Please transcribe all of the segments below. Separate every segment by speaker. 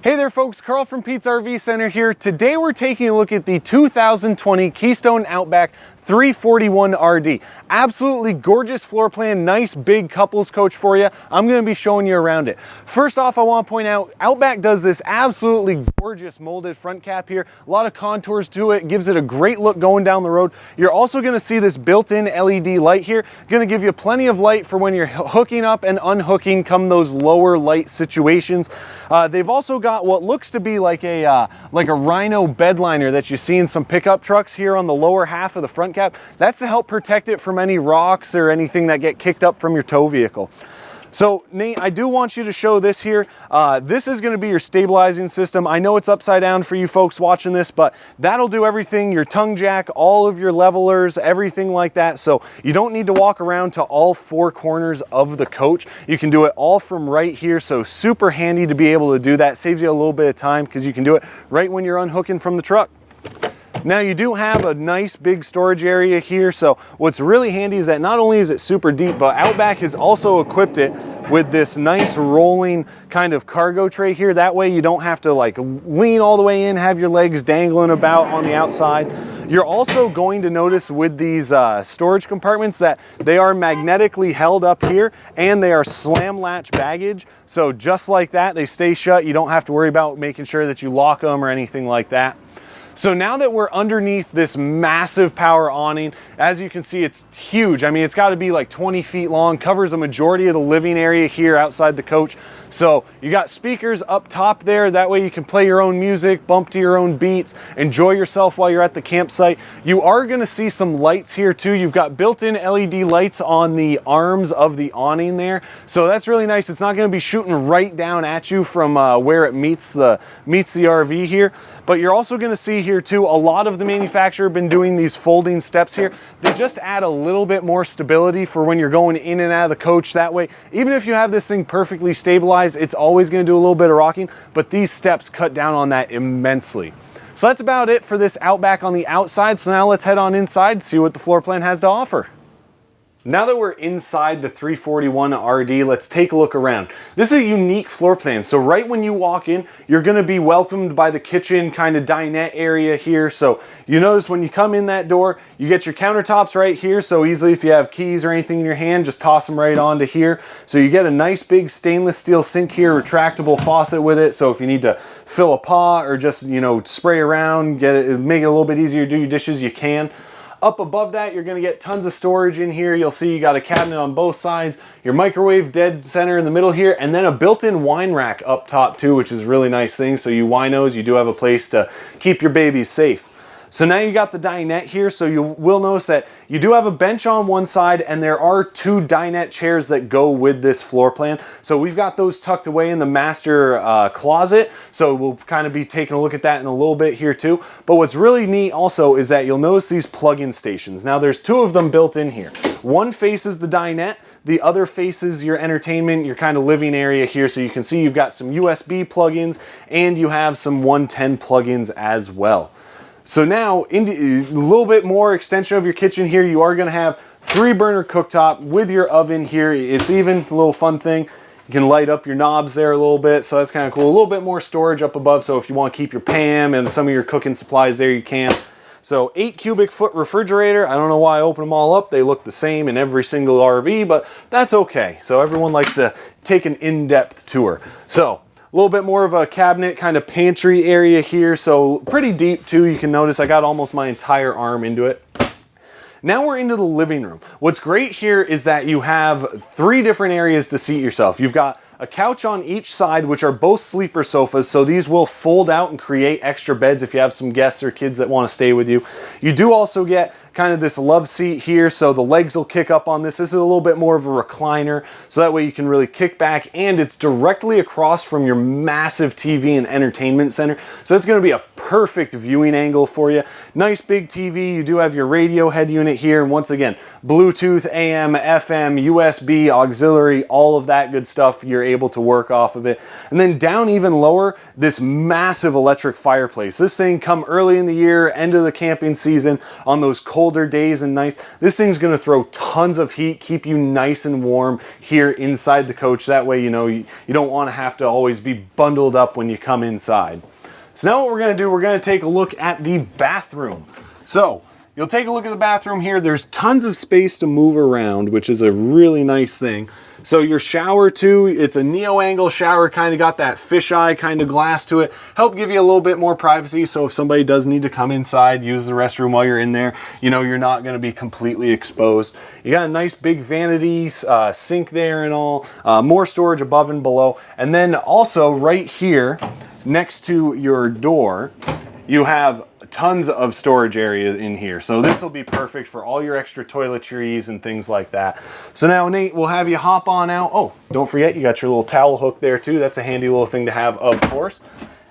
Speaker 1: Hey there folks, Carl from Pete's RV Center here. Today we're taking a look at the 2020 Keystone Outback 341RD. Absolutely gorgeous floor plan, nice big couples coach for you. I'm going to be showing you around it. First off, I want to point out Outback does this absolutely gorgeous molded front cap here. A lot of contours to it, gives it a great look going down the road. You're also going to see this built-in LED light here. Going to give you plenty of light for when you're hooking up and unhooking come those lower light situations. They've also got what looks to be like a Rhino bed liner that you see in some pickup trucks here on the lower half of the front cap. That's to help protect it from any rocks or anything that get kicked up from your tow vehicle. So Nate, I do want you to show this here. This is going to be your stabilizing system. I know it's upside down for you folks watching this, but that'll do everything, your tongue jack, all of your levelers, everything like that. So you don't need to walk around to all four corners of the coach. You can do it all from right here. So super handy to be able to do that. Saves you a little bit of time because you can do it right when you're unhooking from the truck. Now you do have a nice big storage area here, so what's really handy is that not only is it super deep, but Outback has also equipped it with this nice rolling kind of cargo tray here. That way you don't have to like lean all the way in, have your legs dangling about on the outside. You're also going to notice with these storage compartments that they are magnetically held up here and they are slam latch baggage. So just like that, they stay shut. You don't have to worry about making sure that you lock them or anything like that. So now that we're underneath this massive power awning, as you can see, it's huge. I mean, it's got to be like 20 feet long, covers a majority of the living area here outside the coach. So you got speakers up top there. That way you can play your own music, bump to your own beats, enjoy yourself while you're at the campsite. You are going to see some lights here too. You've got built-in LED lights on the arms of the awning there. So that's really nice. It's not going to be shooting right down at you from where it meets the RV here. But you're also going to see here too, a lot of the manufacturer have been doing these folding steps here. They just add a little bit more stability for when you're going in and out of the coach. That way, even if you have this thing perfectly stabilized, it's always going to do a little bit of rocking, but these steps cut down on that immensely. So that's about it for this Outback on the outside. So now let's head on inside and see what the floor plan has to offer. Now that we're inside the 341RD, let's take a look around. This is a unique floor plan. So right when you walk in, you're going to be welcomed by the kitchen kind of dinette area here. So you notice when you come in that door, you get your countertops right here. So easily if you have keys or anything in your hand, just toss them right onto here. So you get a nice big stainless steel sink here, retractable faucet with it. So if you need to fill a pot or just, you know, spray around, make it a little bit easier to do your dishes, you can. Up above that, you're going to get tons of storage in here. You'll see you got a cabinet on both sides, your microwave dead center in the middle here, and then a built-in wine rack up top too, which is a really nice thing. So you winos, you do have a place to keep your babies safe. So now you got the dinette here, so you will notice that you do have a bench on one side and there are two dinette chairs that go with this floor plan. So we've got those tucked away in the master closet, so we'll kind of be taking a look at that in a little bit here too. But what's really neat also is that you'll notice these plug-in stations. Now there's two of them built in here. One faces the dinette, the other faces your entertainment, your kind of living area here. So you can see you've got some USB plugins and you have some 110 plugins as well. So now, a little bit more extension of your kitchen here. You are going to have 3-burner cooktop with your oven here. It's even a little fun thing. You can light up your knobs there a little bit, so that's kind of cool. A little bit more storage up above, so if you want to keep your Pam and some of your cooking supplies there, you can. So 8 cubic foot refrigerator. I don't know why I open them all up. They look the same in every single RV, but that's okay. So everyone likes to take an in-depth tour. So a little bit more of a cabinet kind of pantry area here, so pretty deep too. You can notice I got almost my entire arm into it. Now we're into the living room. What's great here is that you have 3 different areas to seat yourself. You've got a couch on each side, which are both sleeper sofas, so these will fold out and create extra beds if you have some guests or kids that want to stay with you. You do also get kind of this love seat here, so the legs will kick up on this. This is a little bit more of a recliner, so that way you can really kick back, and it's directly across from your massive TV and entertainment center, so it's going to be a perfect viewing angle for you. Nice big TV. You do have your radio head unit here, and once again, Bluetooth, AM, FM, USB, auxiliary, all of that good stuff. You're able to work off of it. And then down even lower, this massive electric fireplace. This thing come early in the year, end of the camping season, on those colder days and nights. This thing's gonna throw tons of heat, keep you nice and warm here inside the coach. That way, you know, you don't wanna have to always be bundled up when you come inside. So now what we're gonna do, we're gonna take a look at the bathroom. So you'll take a look at the bathroom here. There's tons of space to move around, which is a really nice thing. So your shower too, it's a neo-angle shower, kind of got that fisheye kind of glass to it. Help give you a little bit more privacy. So if somebody does need to come inside, use the restroom while you're in there, you know, you're not gonna be completely exposed. You got a nice big vanity sink there and all, more storage above and below. And then also right here, next to your door, you have tons of storage areas in here. So this will be perfect for all your extra toiletries and things like that. So now Nate, we'll have you hop on out. Oh, don't forget you got your little towel hook there too. That's a handy little thing to have, of course.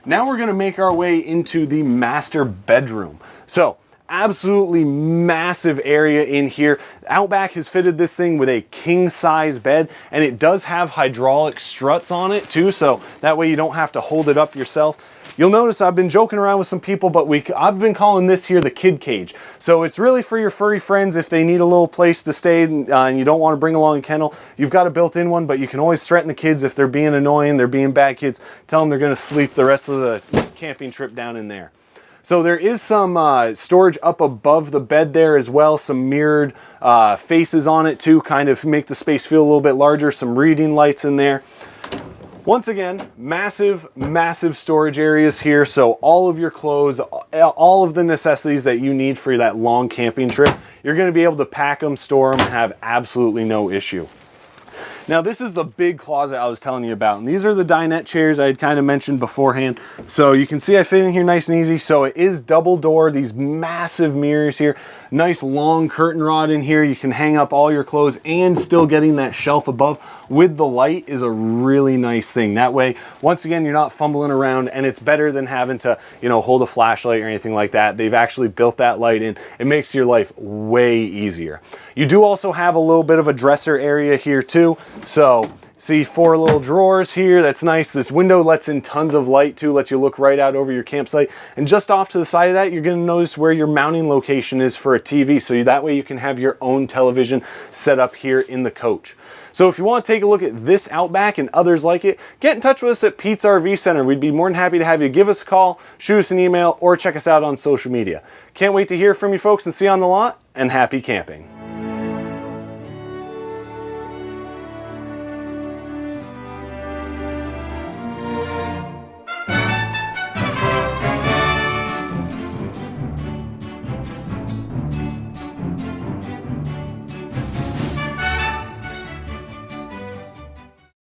Speaker 1: Now we're gonna make our way into the master bedroom. So absolutely massive area in here. Outback has fitted this thing with a king size bed, and it does have hydraulic struts on it too, so that way you don't have to hold it up yourself. You'll notice I've been joking around with some people, but I've been calling this here the kid cage. So it's really for your furry friends if they need a little place to stay and you don't want to bring along a kennel. You've got a built-in one, but you can always threaten the kids if they're being annoying, they're being bad kids. Tell them they're going to sleep the rest of the camping trip down in there. So there is some storage up above the bed there as well, some mirrored faces on it too, kind of make the space feel a little bit larger, some reading lights in there. Once again, massive, massive storage areas here. So all of your clothes, all of the necessities that you need for that long camping trip, you're gonna be able to pack them, store them, and have absolutely no issue. Now this is the big closet I was telling you about, and these are the dinette chairs I had kind of mentioned beforehand. So you can see I fit in here nice and easy. So it is double door, these massive mirrors here, nice long curtain rod in here. You can hang up all your clothes and still getting that shelf above with the light is a really nice thing. That way, once again, you're not fumbling around, and it's better than having to, you know, hold a flashlight or anything like that. They've actually built that light in. It makes your life way easier. You do also have a little bit of a dresser area here too. So see 4 little drawers here. That's nice. This window lets in tons of light too, lets you look right out over your campsite. And just off to the side of that, you're going to notice where your mounting location is for a TV. So that way you can have your own television set up here in the coach. So if you want to take a look at this Outback and others like it, get in touch with us at Pete's RV Center. We'd be more than happy to have you give us a call, shoot us an email, or check us out on social media. Can't wait to hear from you folks and see you on the lot, and happy camping.